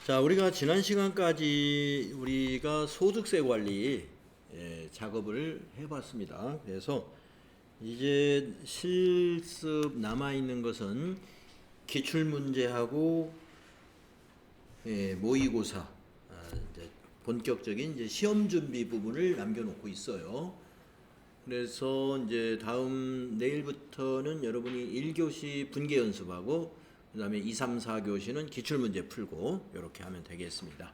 자, 우리가 지난 시간까지 우리가 소득세 관리 작업을 해봤습니다. 그래서 이제 실습 남아있는 것은 기출문제하고 모의고사, 이제 본격적인 이제 시험 준비 부분을 남겨놓고 있어요. 그래서 이제 다음 내일부터는 여러분이 1교시 분계 연습하고 그 다음에 2, 3, 4교시는 기출문제 풀고 이렇게 하면 되겠습니다.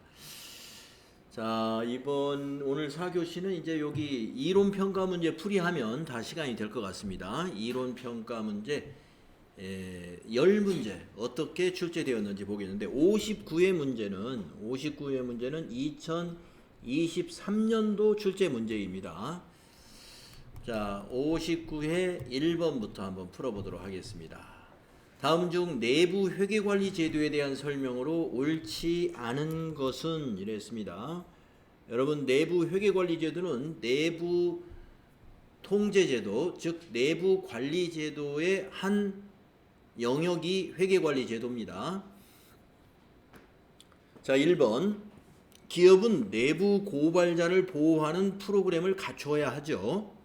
자, 오늘 4교시는 이제 여기 이론평가 문제 풀이하면 다 시간이 될 것 같습니다. 이론평가 문제 10문제 어떻게 출제되었는지 보겠는데 59회 문제는 2023년도 출제 문제입니다. 자, 59회 1번부터 한번 풀어보도록 하겠습니다. 다음 중 내부 회계관리 제도에 대한 설명으로 옳지 않은 것은 이랬습니다. 여러분, 내부 회계관리 제도는 내부 통제제도, 즉 내부 관리 제도의 한 영역이 회계관리 제도입니다. 자, 1번. 기업은 내부 고발자를 보호하는 프로그램을 갖춰야 하죠.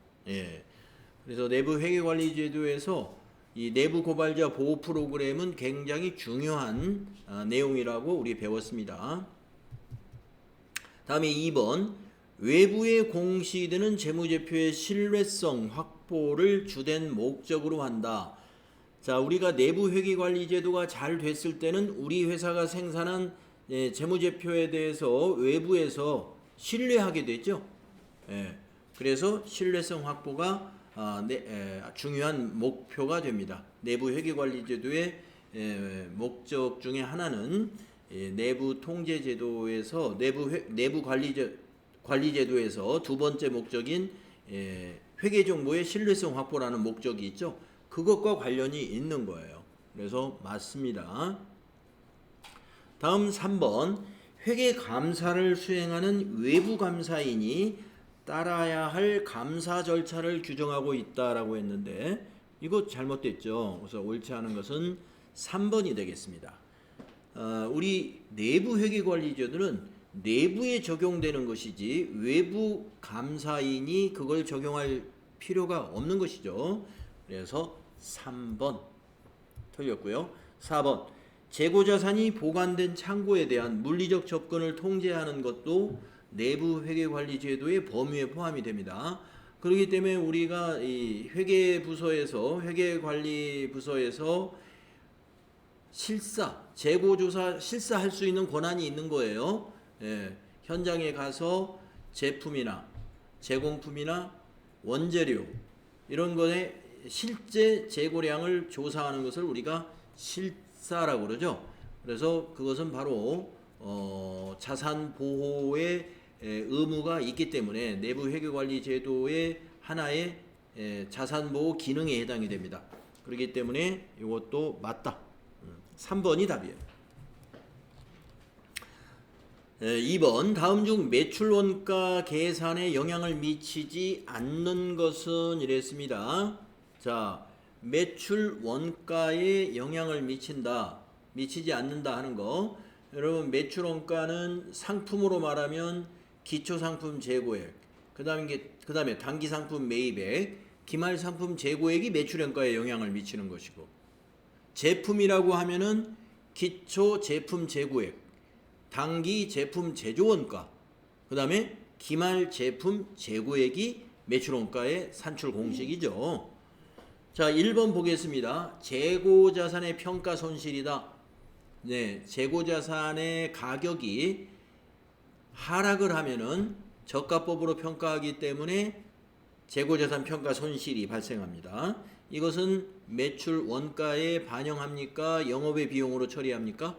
그래서 내부 회계관리 제도에서 이 내부 고발자 보호 프로그램은 굉장히 중요한 내용이라고 우리 배웠습니다. 다음에 2번. 외부에 공시되는 재무제표의 신뢰성 확보를 주된 목적으로 한다. 자, 우리가 내부 회계관리 제도가 잘 됐을 때는 우리 회사가 생산한 재무제표에 대해서 외부에서 신뢰하게 되죠. 그래서 신뢰성 확보가 중요한 목표가 됩니다. 내부 회계관리제도의 목적 중에 하나는 내부 통제제도에서 내부 관리제도에서 두 번째 목적인 회계정보의 신뢰성 확보라는 목적이 있죠. 그것과 관련이 있는 거예요. 그래서 맞습니다. 다음 3번. 회계감사를 수행하는 외부감사인이 따라야 할 감사 절차를 규정하고 있다라고 했는데 이거 잘못됐죠. 그래서 옳지 않은 것은 3번이 되겠습니다. 우리 내부 회계관리제도는 내부에 적용되는 것이지 외부 감사인이 그걸 적용할 필요가 없는 것이죠. 그래서 3번 틀렸고요. 4번. 재고자산이 보관된 창고에 대한 물리적 접근을 통제하는 것도 내부 회계관리 제도의 범위에 포함이 됩니다. 그렇기 때문에 우리가 이 회계관리 부서에서 재고조사 실사할 수 있는 권한이 있는 거예요. 현장에 가서 제품이나 제공품이나 원재료 이런 거에 실제 재고량을 조사하는 것을 우리가 실사라고 그러죠. 그래서 그것은 바로 자산 보호의 의무가 있기 때문에 내부 회계관리 제도의 하나의 자산보호 기능에 해당이 됩니다. 그렇기 때문에 이것도 맞다. 3번이 답이에요. 2번. 다음 중 매출 원가 계산에 영향을 미치지 않는 것은 이랬습니다. 자, 매출 원가에 영향을 미치지 않는다 하는 거. 여러분, 매출 원가는 상품으로 말하면 기초상품 재고액, 그 다음에 단기상품 매입액, 기말상품 재고액이 매출원가에 영향을 미치는 것이고, 제품이라고 하면은 기초 제품 재고액, 단기 제품 제조원가, 그 다음에 기말 제품 재고액이 매출원가의 산출 공식이죠. 자, 1번 보겠습니다. 재고자산의 평가 손실이다. 재고자산의 가격이 하락을 하면은 저가법으로 평가하기 때문에 재고자산 평가 손실이 발생합니다. 이것은 매출 원가에 반영합니까? 영업의 비용으로 처리합니까?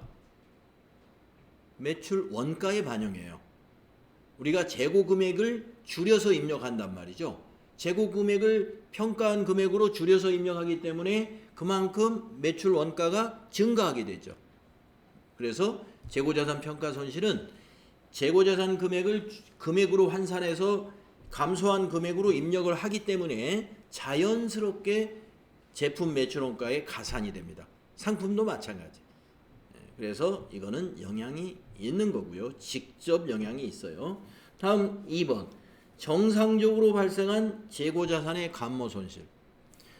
매출 원가에 반영해요. 우리가 재고 금액을 줄여서 입력한단 말이죠. 재고 금액을 평가한 금액으로 줄여서 입력하기 때문에 그만큼 매출 원가가 증가하게 되죠. 그래서 재고자산 평가 손실은 재고자산 금액으로 환산해서 감소한 금액으로 입력을 하기 때문에 자연스럽게 제품 매출원가에 가산이 됩니다. 상품도 마찬가지. 그래서 이거는 영향이 있는 거고요. 직접 영향이 있어요. 다음 2번. 정상적으로 발생한 재고자산의 감모 손실.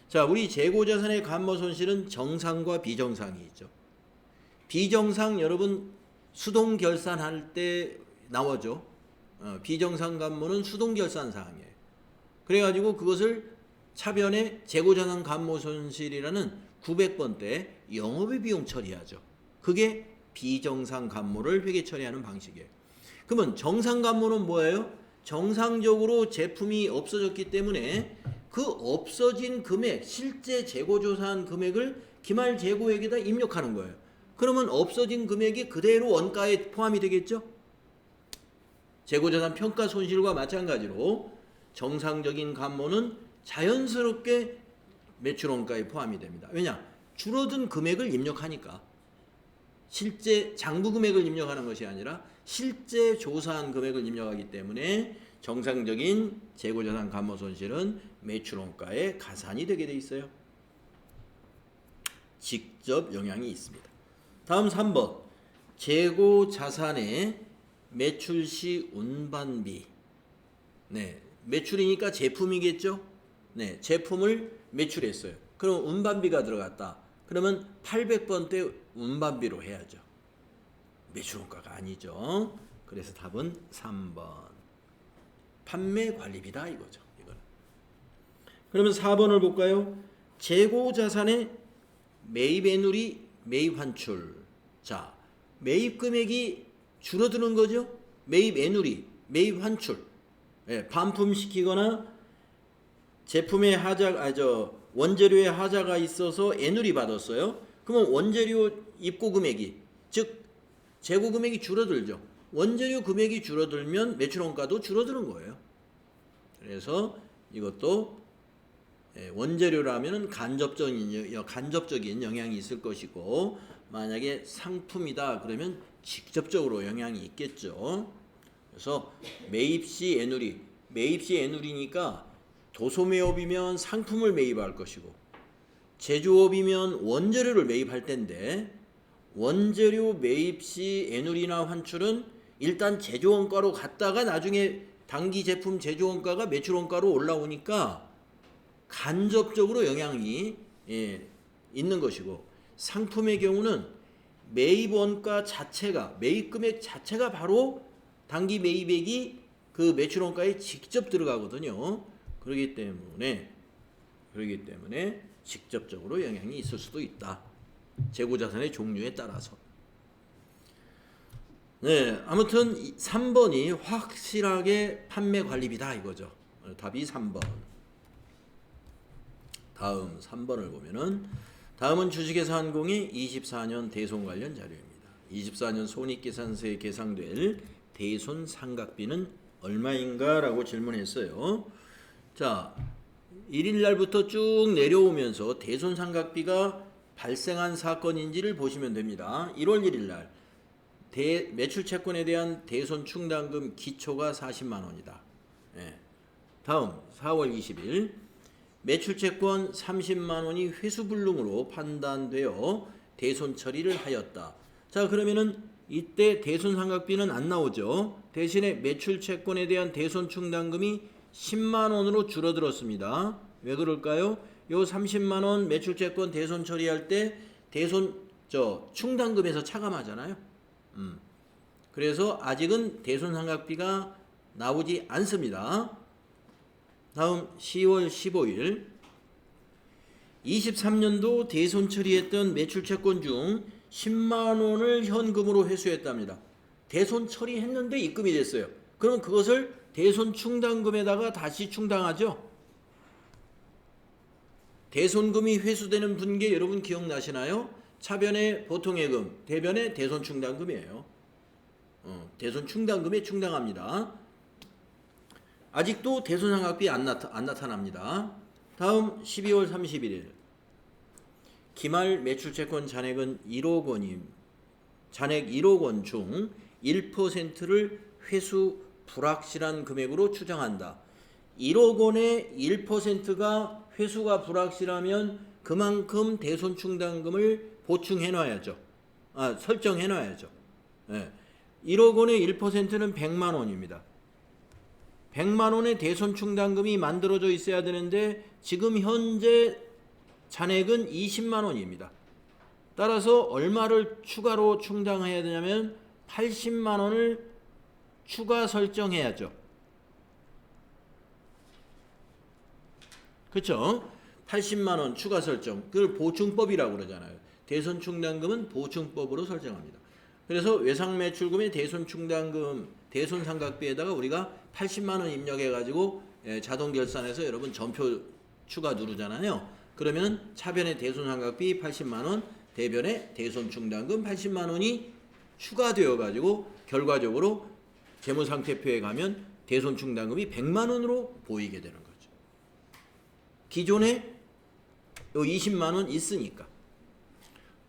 자, 우리 재고자산의 감모 손실은 정상과 비정상이 있죠. 비정상 여러분 수동 결산할 때 나오죠. 비정상 감모는 수동 결산 사항이에요. 그래가지고 그것을 차변에 재고자산 감모 손실이라는 900번 때 영업의 비용 처리하죠. 그게 비정상 감모를 회계 처리하는 방식이에요. 그러면 정상 감모는 뭐예요? 정상적으로 제품이 없어졌기 때문에 그 없어진 금액, 실제 재고조사한 금액을 기말 재고액에다 입력하는 거예요. 그러면 없어진 금액이 그대로 원가에 포함이 되겠죠? 재고자산 평가 손실과 마찬가지로 정상적인 감모는 자연스럽게 매출원가에 포함이 됩니다. 왜냐? 줄어든 금액을 입력하니까. 실제 장부 금액을 입력하는 것이 아니라 실제 조사한 금액을 입력하기 때문에 정상적인 재고자산 감모 손실은 매출원가에 가산이 되게 돼 있어요. 직접 영향이 있습니다. 다음 3번. 재고자산의 매출시 운반비. 네, 매출이니까 제품이겠죠? 네, 제품을 매출했어요. 그럼 운반비가 들어갔다. 그러면 800번 때 운반비로 해야죠. 매출원가가 아니죠. 그래서 답은 3번. 판매관리비다 이거죠. 이거는. 그러면 4번을 볼까요? 재고자산의 매입애누리, 매입환출. 자, 매입금액이 줄어드는 거죠. 매입애누리, 매입환출. 예, 반품시키거나 제품의 원재료의 하자가 있어서 애누리 받았어요. 그러면 원재료 입고 금액이, 즉 재고 금액이 줄어들죠. 원재료 금액이 줄어들면 매출원가도 줄어드는 거예요. 그래서 이것도 원재료라면 간접적인 영향이 있을 것이고, 만약에 상품이다 그러면 직접적으로 영향이 있겠죠. 그래서 매입시 애누리, 매입시 애누리니까 도소매업이면 상품을 매입할 것이고, 제조업이면 원재료를 매입할 텐데, 원재료 매입시 애누리나 환출은 일단 제조원가로 갔다가 나중에 당기 제품 제조원가가 매출원가로 올라오니까 간접적으로 영향이 있는 것이고, 상품의 경우는 매입원가 자체가, 매입금액 자체가 바로 당기 매입액이 그 매출원가에 직접 들어가거든요. 그렇기 때문에 직접적으로 영향이 있을 수도 있다. 재고자산의 종류에 따라서. 네, 아무튼 3번이 확실하게 판매관리비다 이거죠. 답이 3번. 다음 3번을 보면은, 다음은 주식회사한공의 24년 대손 관련 자료입니다. 24년 손익계산서에 계상될 대손 상각비는 얼마인가? 라고 질문했어요. 자, 1일 날부터 쭉 내려오면서 대손 상각비가 발생한 사건인지를 보시면 됩니다. 1월 1일 날 매출채권에 대한 대손 충당금 기초가 40만 원이다. 예. 다음 4월 20일 매출채권 30만 원이 회수불능으로 판단되어 대손 처리를 하였다. 자, 그러면은 이때 대손 상각비는 안 나오죠. 대신에 매출채권에 대한 대손 충당금이 10만 원으로 줄어들었습니다. 왜 그럴까요? 요 30만 원 매출채권 대손 처리할 때 대손 충당금에서 차감하잖아요. 그래서 아직은 대손 상각비가 나오지 않습니다. 다음 10월 15일 23년도 대손 처리했던 매출채권 중 10만 원을 현금으로 회수했답니다. 대손 처리했는데 입금이 됐어요. 그럼 그것을 대손 충당금에다가 다시 충당하죠. 대손금이 회수되는 분계 여러분 기억나시나요? 차변의 보통예금, 대변의 대손 충당금이에요. 대손 충당금에 충당합니다. 아직도 대손 상각비 안 나타납니다. 다음 12월 31일 기말 매출채권 잔액은 1억 원임. 잔액 1억 원 중 1%를 회수 불확실한 금액으로 추정한다. 1억 원의 1%가 회수가 불확실하면 그만큼 대손 충당금을 보충해 놔야죠. 설정해 놔야죠. 예. 1억 원의 1%는 100만 원입니다. 100만 원의 대손 충당금이 만들어져 있어야 되는데 지금 현재 잔액은 20만 원입니다. 따라서 얼마를 추가로 충당해야 되냐면 80만 원을 추가 설정해야죠. 그렇죠? 80만 원 추가 설정. 그걸 보충법이라고 그러잖아요. 대손 충당금은 보충법으로 설정합니다. 그래서 외상 매출금의 대손 충당금, 대손 삼각비에다가 우리가 80만 원 입력해 가지고 자동 결산해서 여러분 전표 추가 누르잖아요. 그러면 차변의 대손 삼각비 80만 원, 대변의 대손 충당금 80만 원이 추가되어 가지고 결과적으로 재무상태표에 가면 대손 충당금이 100만 원으로 보이게 되는 거죠. 기존에 20만 원 있으니까.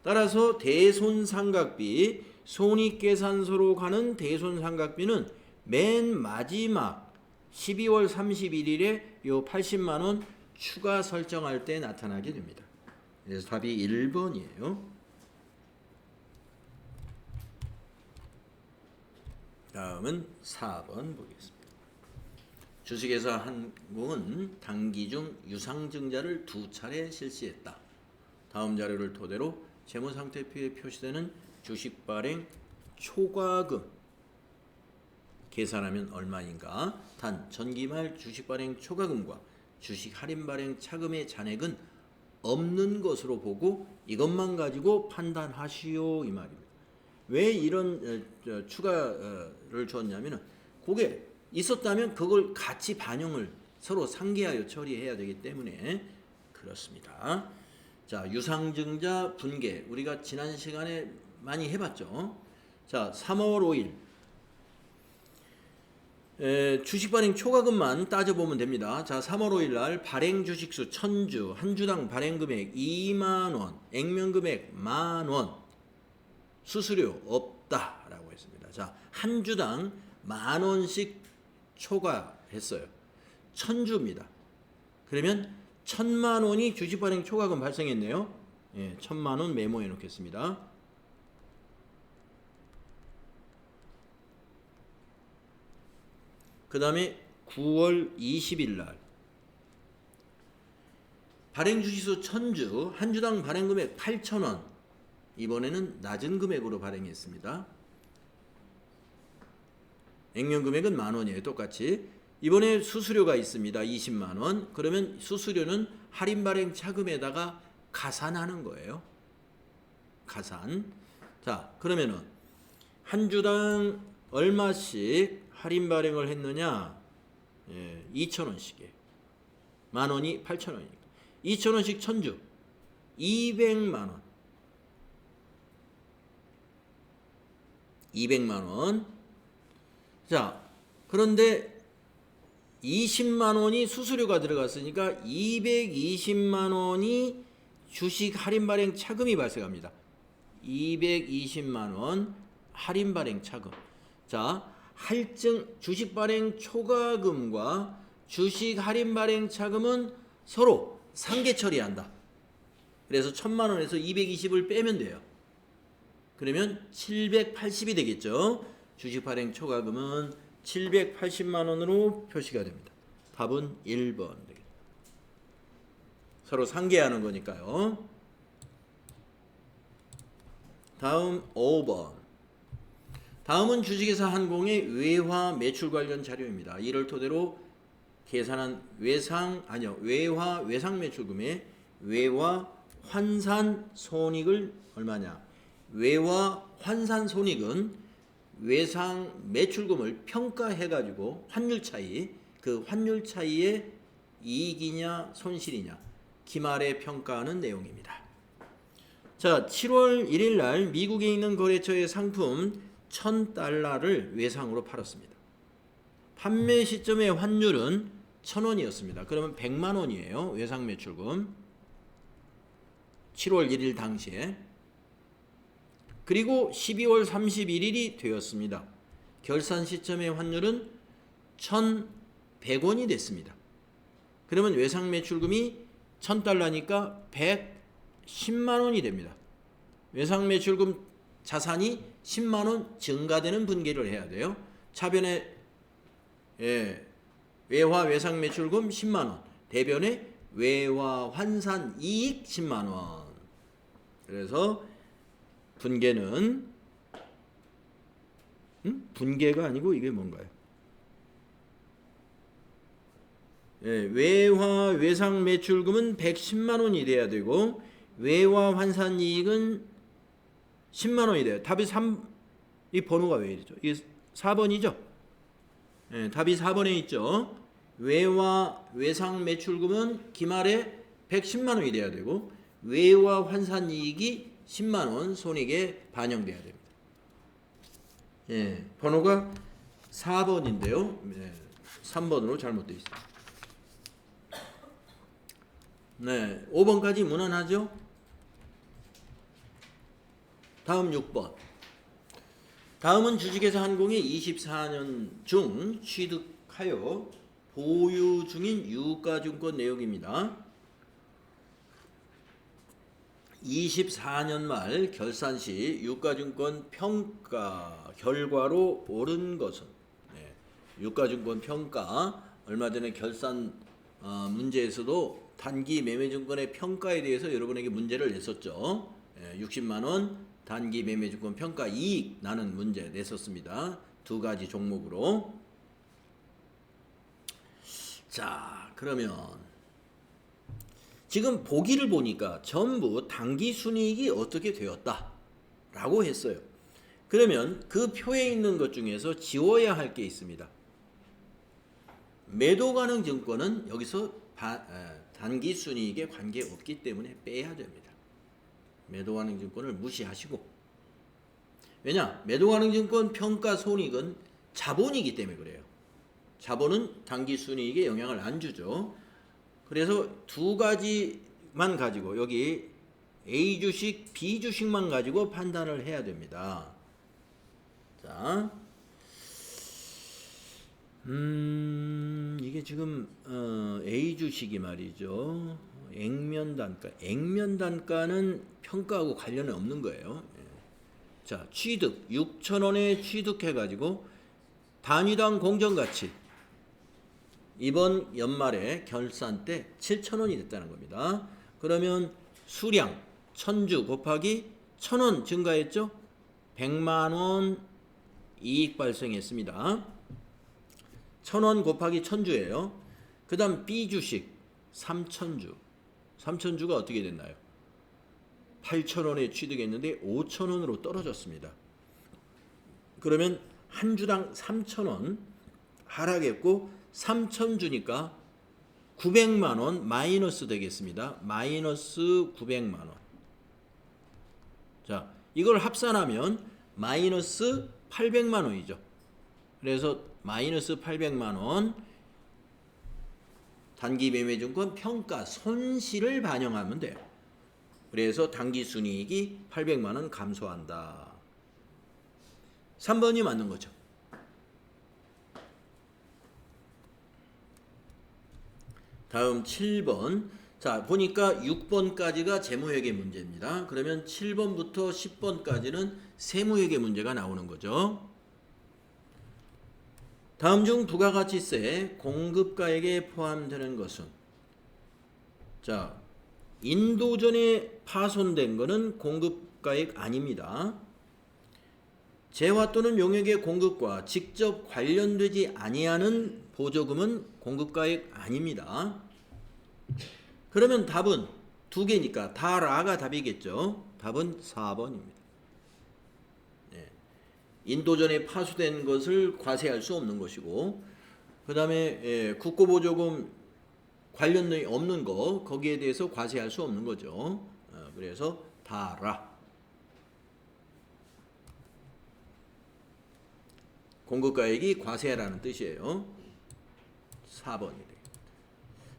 따라서 대손상각비, 손익계산서로 가는 대손상각비는 맨 마지막 12월 31일에 요 80만 원 추가 설정할 때 나타나게 됩니다. 그래서 답이 1번이에요. 다음은 4번 보겠습니다. 주식회사 한국은 단기 중 유상증자를 2차례 실시했다. 다음 자료를 토대로 재무상태표에 표시되는 주식 발행 초과금 계산하면 얼마인가? 단 전기말 주식 발행 초과금과 주식 할인 발행 차금의 잔액은 없는 것으로 보고 이것만 가지고 판단하시오 이 말입니다. 왜 이런 추가를 줬냐면은 그게 있었다면 그걸 같이 반영을 서로 상기하여 처리해야 되기 때문에 그렇습니다. 자, 유상증자 분계 우리가 지난 시간에 많이 해봤죠. 자, 3월 5일 주식 발행 초과금만 따져보면 됩니다. 자, 3월 5일 날 발행 주식수 1000주, 한 주당 발행 금액 2만원, 액면 금액 만원, 수수료 없다라고 했습니다. 자, 한 주당 만원씩 초과했어요. 1000주입니다. 그러면 1000만 원이 주식 발행 초과금 발생했네요. 예, 1000만 원 메모해 놓겠습니다. 그 다음에 9월 20일 날 발행 주식수 1000주, 한 주당 발행 금액 8,000원. 이번에는 낮은 금액으로 발행했습니다. 액면 금액은 만원이에요. 똑같이. 이번에 수수료가 있습니다. 20만원. 그러면 수수료는 할인 발행 차금에다가 가산하는 거예요. 가산. 자, 그러면은 한 주당 얼마씩 할인 발행을 했느냐? 2,000원씩이에요. 만원이 8,000원이니까. 2,000원씩 1000주. 200만원. 200만원. 자, 그런데 20만원이 수수료가 들어갔으니까 220만원이 주식 할인 발행 차금이 발생합니다. 220만원 할인 발행 차금. 자, 할증 주식 발행 초과금과 주식 할인 발행 차금은 서로 상계 처리한다. 그래서 1000만원에서 220을 빼면 돼요. 그러면 780이 되겠죠. 주식 발행 초과금은 780만원으로 표시가 됩니다. 답은 1번 되겠습니다. 서로 상계하는 거니까요. 다음 5번. 다음은 주식회사 한공의 외화 매출 관련 자료입니다. 이를 토대로 계산한 외화 외상 매출금의 외화 환산 손익을 얼마냐? 외화 환산 손익은 외상 매출금을 평가해 가지고 환율 차이, 그 환율 차이의 이익이냐 손실이냐 기말에 평가하는 내용입니다. 자, 7월 1일 날 미국에 있는 거래처의 상품 1000달러를 외상으로 팔았습니다. 판매 시점의 환율은 1000원이었습니다. 그러면 100만 원이에요. 외상 매출금. 7월 1일 당시에. 그리고 12월 31일이 되었습니다. 결산 시점의 환율은 1,100원이 됐습니다. 그러면 외상 매출금이 1000달러니까 110만 원이 됩니다. 외상 매출금 자산이 10만 원 증가되는 분기를 해야 돼요. 차변에 외화 외상 매출금 10만 원, 대변에 외화 환산 이익 10만 원. 그래서 분계는 분계가 아니고 이게 뭔가요? 외화 외상 매출금은 110만 원이 돼야 되고 외화 환산 이익은 10만 원이 돼요. 답이 3, 이 번호가 왜 이러죠? 이게 4번이죠? 답이 4번에 있죠. 외화 외상 매출금은 기말에 110만 원이 돼야 되고 외화 환산 이익이 10만 원 손익에 반영돼야 됩니다. 번호가 4번인데요. 3번으로 잘못되어 있습니다. 네, 5번까지 무난하죠? 다음 6번. 다음은 주식회사 한공이 24년 중 취득하여 보유 중인 유가증권 내역입니다. 24년 말 결산 시 유가증권 평가 결과로 옳은 것은 유가증권 평가 얼마 전에 결산 문제에서도 단기 매매증권의 평가에 대해서 여러분에게 문제를 냈었죠. 60만 원 단기 매매증권 평가 이익 나는 문제 냈었습니다. 두 가지 종목으로. 자, 그러면 지금 보기를 보니까 전부 단기 순이익이 어떻게 되었다 라고 했어요. 그러면 그 표에 있는 것 중에서 지워야 할 게 있습니다. 매도 가능 증권은 여기서 단기 순이익에 관계없기 때문에 빼야 됩니다. 매도 가능 증권을 무시하시고. 왜냐? 매도 가능 증권 평가 손익은 자본이기 때문에 그래요. 자본은 단기 순이익에 영향을 안 주죠. 그래서 두 가지만 가지고 여기 A 주식, B 주식만 가지고 판단을 해야 됩니다. 자, 이게 지금 A 주식이 말이죠. 액면 단가는 평가하고 관련은 없는 거예요. 자, 취득 6,000원에 취득해 가지고 단위당 공정가치 이번 연말에 결산 때 7,000원이 됐다는 겁니다. 그러면 수량 1000주 곱하기 1,000원 증가했죠? 100만 원 이익 발생했습니다. 1,000원 곱하기 1000주예요. 그 다음 B 주식 3,000주. 3,000주가 어떻게 됐나요? 8,000원에 취득했는데 5,000원으로 떨어졌습니다. 그러면 한 주당 3,000원 하락했고 3,000주니까 900만 원 마이너스 되겠습니다. 마이너스 900만 원. 자, 이걸 합산하면 마이너스 800만 원이죠. 그래서 마이너스 800만 원 단기 매매증권 평가 손실을 반영하면 돼요. 그래서 단기 순이익이 800만 원 감소한다. 3번이 맞는 거죠. 다음 7번. 자, 보니까 6번까지가 재무회계 문제입니다. 그러면 7번부터 10번까지는 세무회계 문제가 나오는 거죠. 다음 중 부가가치세 공급가액에 포함되는 것은, 자, 인도전에 파손된 것은 공급가액 아닙니다. 재화 또는 용역의 공급과 직접 관련되지 아니하는 보조금은 공급가액 아닙니다. 그러면 답은 두 개니까 다라가 답이겠죠. 답은 4번입니다. 인도전에 파손된 것을 과세할 수 없는 것이고, 그 다음에 국고보조금 관련이 없는 거, 거기에 대해서 과세할 수 없는 거죠. 그래서 다라. 공급가액이 과세라는 뜻이에요. 4번이 됩니다.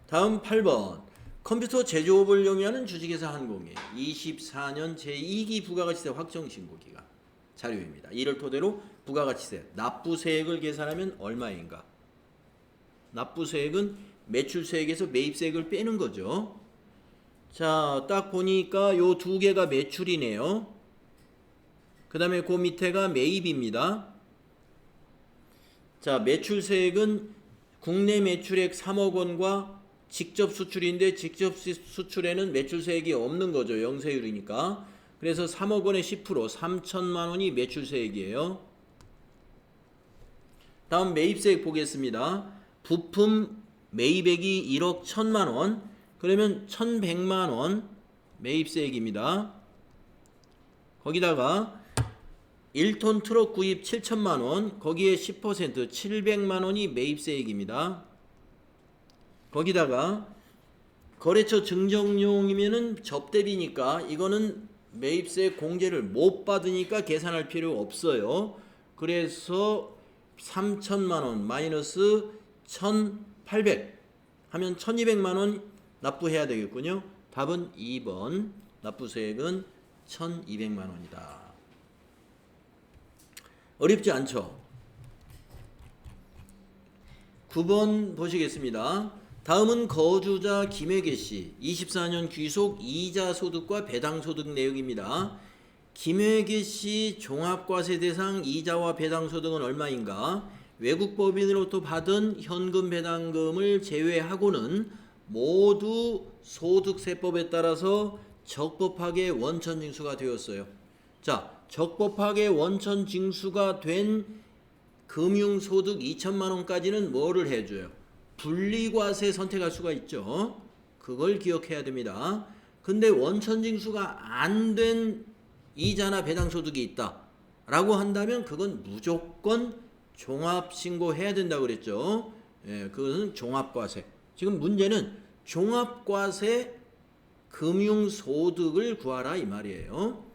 다음 8번. 컴퓨터 제조업을 영위하는 주식회사 한공의 24년 제2기 부가가치세 확정신고 기간 자료입니다. 이를 토대로 부가가치세 납부세액을 계산하면 얼마인가? 납부세액은 매출세액에서 매입세액을 빼는 거죠. 자, 딱 보니까 요 두 개가 매출이네요. 그 다음에 그 밑에가 매입입니다. 자, 매출세액은 국내 매출액 3억 원과 직접 수출인데 직접 수출에는 매출세액이 없는 거죠. 영세율이니까. 그래서 3억 원의 10% 3천만 원이 매출세액이에요. 다음 매입세액 보겠습니다. 부품 매입액이 1억 1천만 원, 그러면 1,100만 원 매입세액입니다. 거기다가 1톤 트럭 구입 7천만 원, 거기에 10% 700만 원이 매입세액입니다. 거기다가 거래처 증정용이면은 접대비니까 이거는 매입세 공제를 못 받으니까 계산할 필요 없어요. 그래서 3천만 원 마이너스 1,800 하면 1,200만 원 납부해야 되겠군요. 답은 2번. 납부세액은 1,200만 원이다. 어렵지 않죠? 9번 보시겠습니다. 다음은 거주자 김혜계씨 24년 귀속 이자 소득과 배당 소득 내역입니다. 김혜계씨 종합과세 대상 이자와 배당 소득은 얼마인가? 외국 법인으로부터 받은 현금 배당금을 제외하고는 모두 소득세법에 따라서 적법하게 원천징수가 되었어요. 자, 적법하게 원천징수가 된 금융소득 2천만 원까지는 뭐를 해줘요? 분리과세 선택할 수가 있죠. 그걸 기억해야 됩니다. 근데 원천징수가 안 된 이자나 배당소득이 있다 라고 한다면 그건 무조건 종합신고해야 된다고 그랬죠. 예, 그것은 종합과세. 지금 문제는 종합과세 금융소득을 구하라 이 말이에요.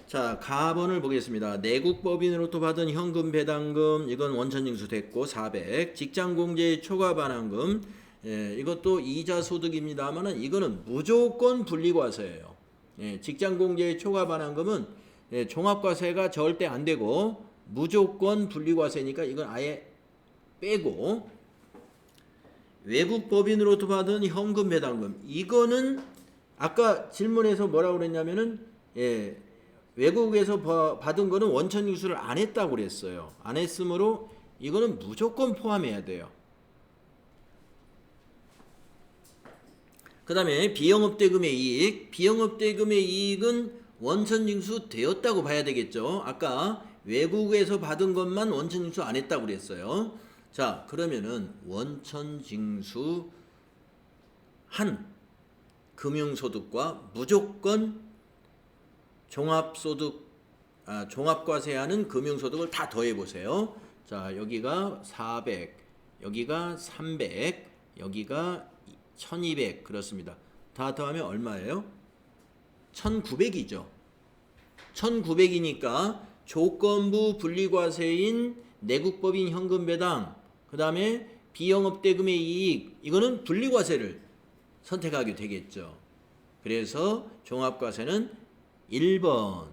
자, 가번을 보겠습니다. 내국법인으로부터 받은 현금 배당금 이건 원천징수 됐고 400. 직장공제 초과반환금 이것도 이자 소득입니다만은 이거는 무조건 분리과세예요. 직장공제 초과반환금은 종합과세가 절대 안 되고 무조건 분리과세니까 이건 아예 빼고, 외국법인으로부터 받은 현금 배당금 이거는 아까 질문에서 뭐라고 그랬냐면은 외국에서 받은 거는 원천징수를 안 했다고 그랬어요. 안 했으므로 이거는 무조건 포함해야 돼요. 그 다음에 비영업대금의 이익. 비영업대금의 이익은 원천징수 되었다고 봐야 되겠죠. 아까 외국에서 받은 것만 원천징수 안 했다고 그랬어요. 자, 그러면은 원천징수 한 금융소득과 무조건 종합과세하는 금융소득을 다 더해보세요. 자, 여기가 400, 여기가 300, 여기가 1200 그렇습니다. 다 더하면 얼마예요? 1900이죠. 1900이니까 조건부 분리과세인 내국법인 현금배당, 그 다음에 비영업대금의 이익, 이거는 분리과세를 선택하게 되겠죠. 그래서 종합과세는 1번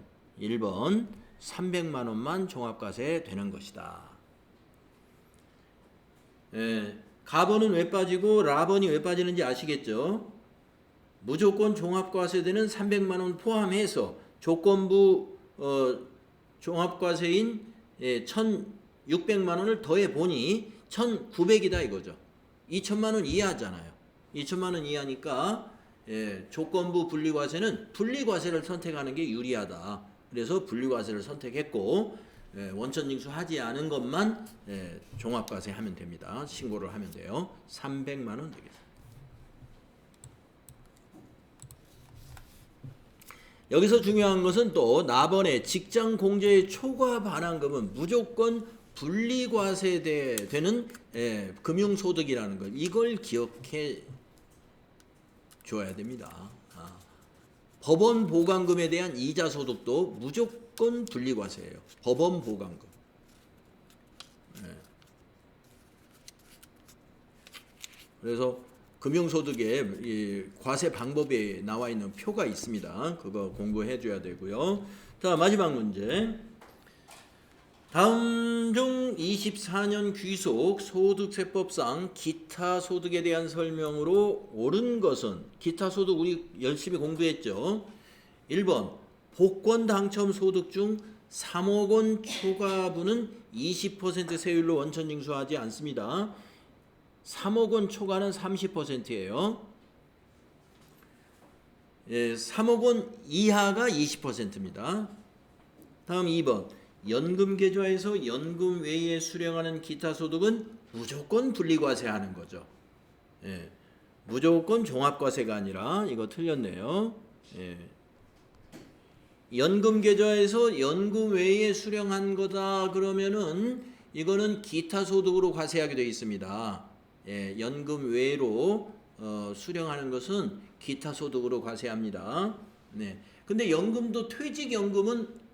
300만 원만 종합과세 되는 것이다. 가번은 왜 빠지고 라번이 왜 빠지는지 아시겠죠? 무조건 종합과세되는 300만 원 포함해서 조건부 종합과세인 1,600만 원을 더해 보니 1,900이다 이거죠. 2천만 원 이하잖아요. 2천만 원 이하니까 조건부 분리과세는 분리과세를 선택하는 게 유리하다. 그래서 분리과세를 선택했고 원천징수 하지 않은 것만 종합과세 하면 됩니다. 신고를 하면 돼요. 300만 원 되겠습니다. 여기서 중요한 것은 또 나번에 직장공제의 초과 반환금은 무조건 분리과세 되는 금융소득이라는 것, 이걸 기억해 줘야 됩니다. 법원 보강금에 대한 이자 소득도 무조건 분리과세예요. 법원 보강금. 그래서 금융소득의 이 과세 방법에 나와 있는 표가 있습니다. 그거 공부해 줘야 되고요. 자, 마지막 문제. 다음 중 24년 귀속 소득세법상 기타 소득에 대한 설명으로 옳은 것은, 기타 소득 우리 열심히 공부했죠. 1번 복권 당첨 소득 중 3억 원 초과분은 20% 세율로 원천 징수하지 않습니다. 3억 원 초과는 30%예요. 3억 원 이하가 20%입니다. 다음 2번. 연금 계좌에서 연금 외에 수령하는 기타 소득은 무조건 분리과세하는 거죠. 무조건 종합과세가 아니라 이거 틀렸네요. 연금 계좌에서 연금 외에 수령한 거다 그러면은 이거는 기타 소득으로 과세하게 되어 있습니다. 연금 외로 수령하는 것은 기타 소득으로 과세합니다. 근데 연금도 퇴직연금은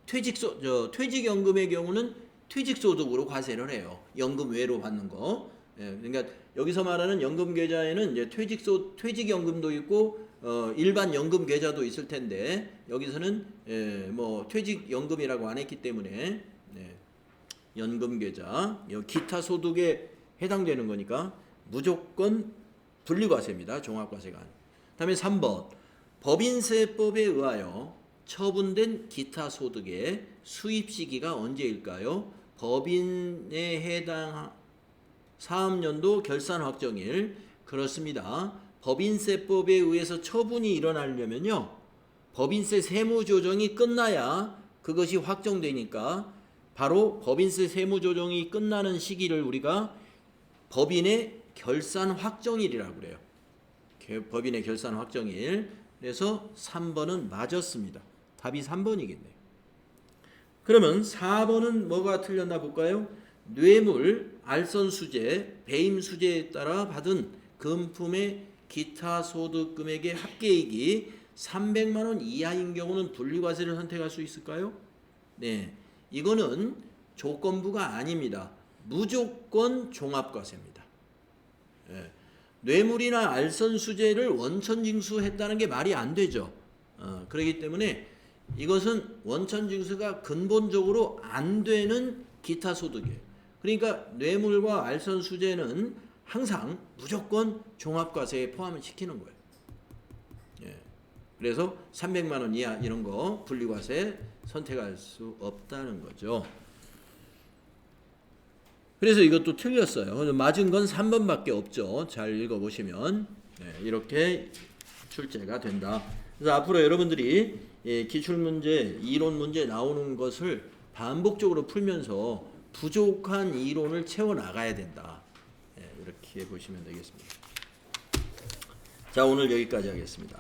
퇴직연금의 경우는 퇴직소득으로 과세를 해요. 연금 외로 받는 거. 그러니까 여기서 말하는 연금 계좌에는 이제 퇴직연금도 있고 일반 연금 계좌도 있을 텐데 여기서는 뭐 퇴직연금이라고 안 했기 때문에 연금 계좌, 기타 소득에 해당되는 거니까 무조건 분리과세입니다. 종합과세가 아니고. 다음에 3번. 법인세법에 의하여 처분된 기타 소득의 수입 시기가 언제일까요? 법인에 해당 사업연도 결산 확정일. 그렇습니다. 법인세법에 의해서 처분이 일어나려면요, 법인세 세무조정이 끝나야 그것이 확정되니까 바로 법인세 세무조정이 끝나는 시기를 우리가 법인의 결산 확정일이라고 그래요. 법인의 결산 확정일. 그래서 3번은 맞았습니다. 답이 3번이겠네요. 그러면 4번은 뭐가 틀렸나 볼까요? 뇌물, 알선수재, 배임수재에 따라 받은 금품의 기타 소득 금액의 합계액이 300만 원 이하인 경우는 분리과세를 선택할 수 있을까요? 네, 이거는 조건부가 아닙니다. 무조건 종합과세입니다. 뇌물이나 알선수재를 원천징수했다는 게 말이 안 되죠. 그렇기 때문에 이것은 원천징수가 근본적으로 안 되는 기타 소득이에요. 그러니까 뇌물과 알선수재는 항상 무조건 종합과세에 포함을 시키는 거예요. 그래서 300만 원 이하 이런 거 분리과세 선택할 수 없다는 거죠. 그래서 이것도 틀렸어요. 맞은 건 3번밖에 없죠. 잘 읽어보시면 이렇게 출제가 된다. 그래서 앞으로 여러분들이 기출문제, 이론문제 나오는 것을 반복적으로 풀면서 부족한 이론을 채워나가야 된다. 이렇게 보시면 되겠습니다. 자, 오늘 여기까지 하겠습니다.